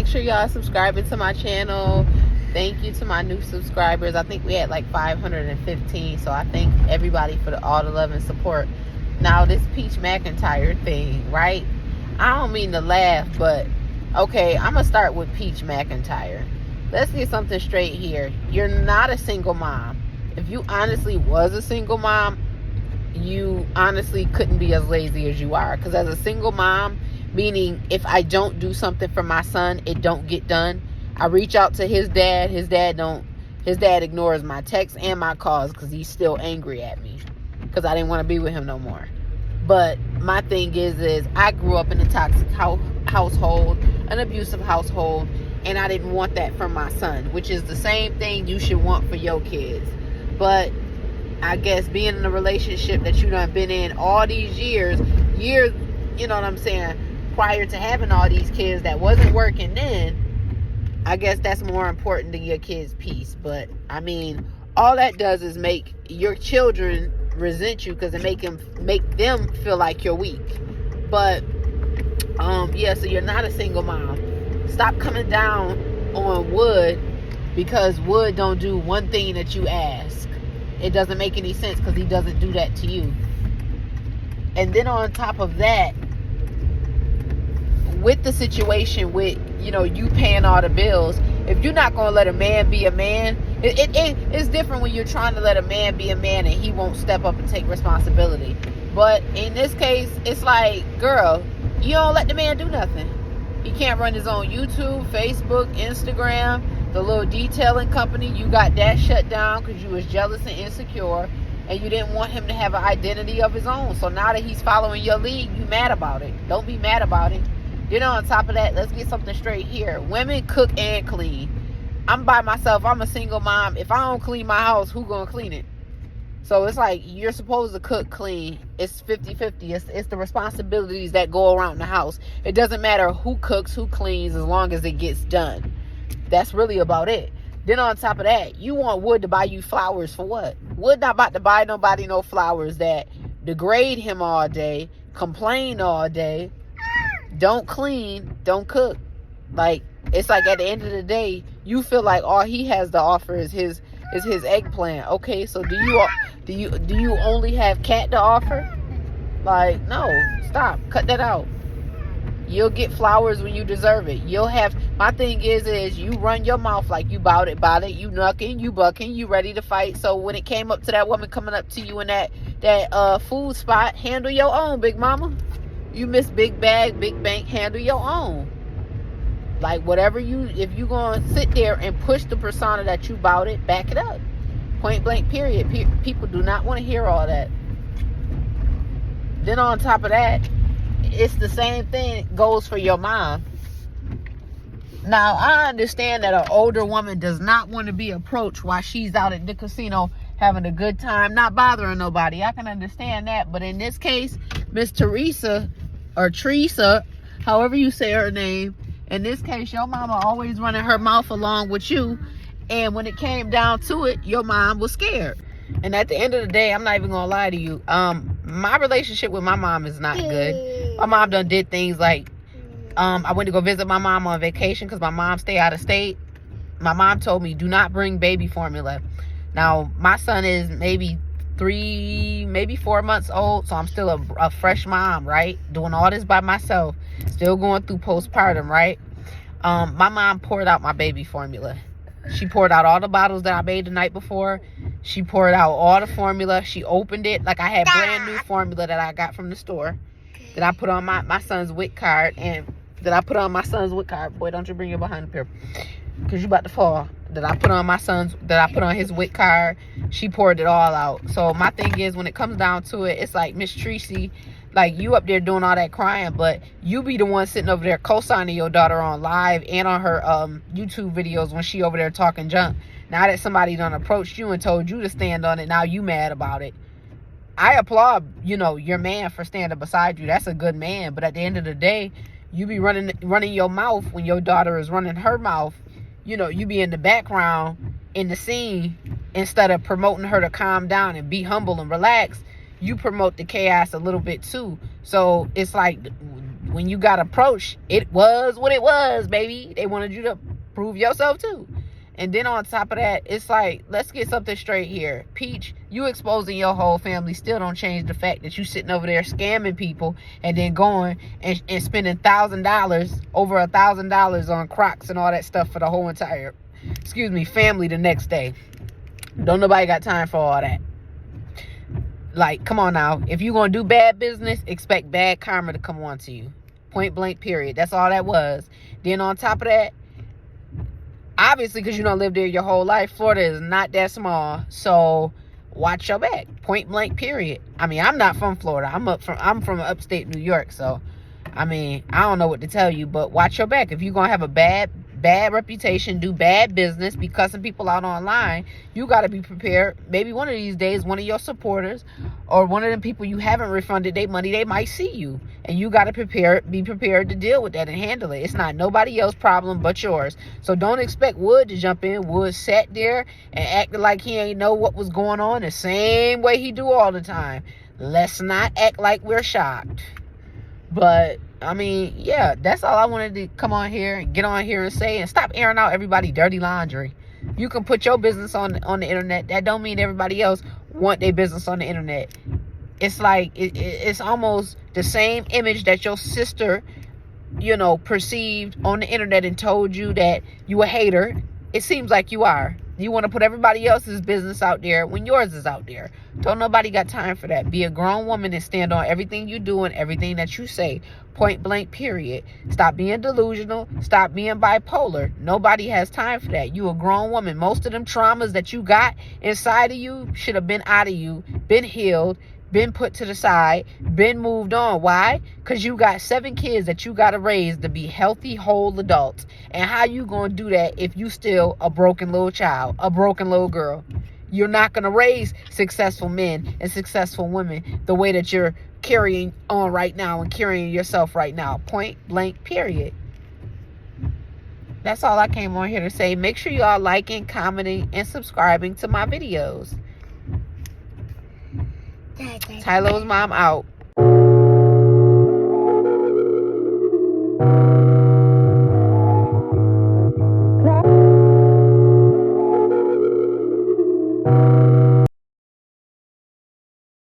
make sure y'all subscribing to my channel. Thank you to my new subscribers. I think we had like 515. So I thank everybody for all the love and support. Now this Peach Mcintyre thing, right? I don't mean to laugh, but okay, I'm gonna start with Peach Mcintyre. Let's get something straight here. You're not a single mom. If you honestly was a single mom, you honestly couldn't be as lazy as you are. Because as a single mom, meaning if I don't do something for my son, it don't get done. I reach out to his dad. His dad ignores my texts and my calls because he's still angry at me because I didn't want to be with him no more. But my thing is I grew up in a toxic household, an abusive household, and I didn't want that for my son, which is the same thing you should want for your kids. But I guess being in a relationship that you done been in all these years, you know what I'm saying, prior to having all these kids that wasn't working then, I guess that's more important than your kids' peace. But I mean, all that does is make your children resent you because it make them feel like you're weak. But yeah, so you're not a single mom. Stop coming down on Wood because Wood don't do one thing that you ask. It doesn't make any sense because he doesn't do that to you. And then on top of that, with the situation with, you paying all the bills, if you're not going to let a man be a man, it's different when you're trying to let a man be a man and he won't step up and take responsibility. But in this case, it's like, girl, you don't let the man do nothing. He can't run his own YouTube, Facebook, Instagram, the little detailing company. You got that shut down because you was jealous and insecure and you didn't want him to have an identity of his own. So now that he's following your lead, you mad about it. Don't be mad about it. Then on top of that, let's get something straight here. Women cook and clean. I'm by myself. I'm a single mom. If I don't clean my house, who gonna clean it? So it's like you're supposed to cook clean. It's 50-50. It's the responsibilities that go around the house. It doesn't matter who cooks, who cleans, as long as it gets done. That's really about it. Then on top of that, you want Wood to buy you flowers for what? Wood not about to buy nobody no flowers that degrade him all day, complain all day, don't clean, don't cook. Like, it's like at the end of the day, you feel like all he has to offer is his eggplant. Okay, so do you only have cat to offer? Like, no, stop, cut that out. You'll get flowers when you deserve it. You'll have, my thing is you run your mouth like you bout it, you Knucking, you Buckin, you ready to fight. So when it came up to that woman coming up to you in that food spot, handle your own, big mama. You miss big bag, big bank, handle your own. Like, whatever if you gonna sit there and push the persona that you bout it, back it up. Point blank, period. People do not want to hear all that. Then on top of that, it's the same thing goes for your mom. Now, I understand that an older woman does not want to be approached while she's out at the casino having a good time, not bothering nobody. I can understand that. But in this case, Miss Teresa, or Teresa, however you say her name, in this case, your mama always running her mouth along with you. And when it came down to it, your mom was scared. And at the end of the day, I'm not even going to lie to you. My relationship with my mom is not good. My mom done did things like, I went to go visit my mom on vacation because my mom stay out of state. My mom told me, do not bring baby formula. Now, my son is maybe 3, maybe 4 months old, so I'm still a fresh mom, right? Doing all this by myself, still going through postpartum, right? My mom poured out my baby formula. She poured out all the bottles that I made the night before. She poured out all the formula. She opened it like I had brand new formula that I got from the store that I put on my son's WIC card, and that I put on my son's WIC card. Boy, don't you bring your behind up here, because you about to fall. That I put on his WIC card. She poured it all out. So my thing is, when it comes down to it, it's like, Miss Tracy, like, you up there doing all that crying, but you be the one sitting over there co-signing your daughter on live and on her YouTube videos when she over there talking junk. Now that somebody done approached you and told you to stand on it, now you mad about it. I applaud, your man for standing beside you. That's a good man. But at the end of the day, you be running your mouth when your daughter is running her mouth. You be in the background in the scene instead of promoting her to calm down and be humble and relax. You promote the chaos a little bit too. So it's like, when you got approached, it was what it was, baby. They wanted you to prove yourself too. And then on top of that, it's like, let's get something straight here. Peach, you exposing your whole family still don't change the fact that you sitting over there scamming people and then going and spending $1,000, over $1,000 on Crocs and all that stuff for the whole entire, family the next day. Don't nobody got time for all that. Like, come on now. If you're going to do bad business, expect bad karma to come on to you. Point blank, period. That's all that was. Then on top of that, obviously, because you don't live there your whole life, Florida is not that small. So watch your back. Point blank, period. I mean, I'm not from Florida. I'm from upstate New York. So, I mean, I don't know what to tell you, but watch your back. If you're going to have a bad reputation, do bad business, be cussing people out online, you got to be prepared. Maybe one of these days, one of your supporters or one of them people you haven't refunded their money, they might see you. And you got to be prepared to deal with that and handle it. It's not nobody else's problem but yours. So don't expect Wood to jump in. Wood sat there and acted like he ain't know what was going on the same way he do all the time. Let's not act like we're shocked. But, I mean, yeah, that's all I wanted to come on here and get on here and say. And stop airing out everybody dirty laundry. You can put your business on the internet. That don't mean everybody else want their business on the internet. It's like, it's almost the same image that your sister, perceived on the internet and told you that you a hater. It seems like you are. You want to put everybody else's business out there when yours is out there. Don't nobody got time for that. Be a grown woman and stand on everything you do and everything that you say. Point blank, period. Stop being delusional. Stop being bipolar. Nobody has time for that. You a grown woman. Most of them traumas that you got inside of you should have been out of you, been healed, been put to the side, been moved on. Why? Because you got 7 kids that you got to raise to be healthy, whole adults. And how you going to do that if you still a broken little child, a broken little girl? You're not going to raise successful men and successful women the way that you're carrying on right now and carrying yourself right now. Point blank, period. That's all I came on here to say. Make sure y'all liking, commenting, and subscribing to my videos. Tyler's mom out.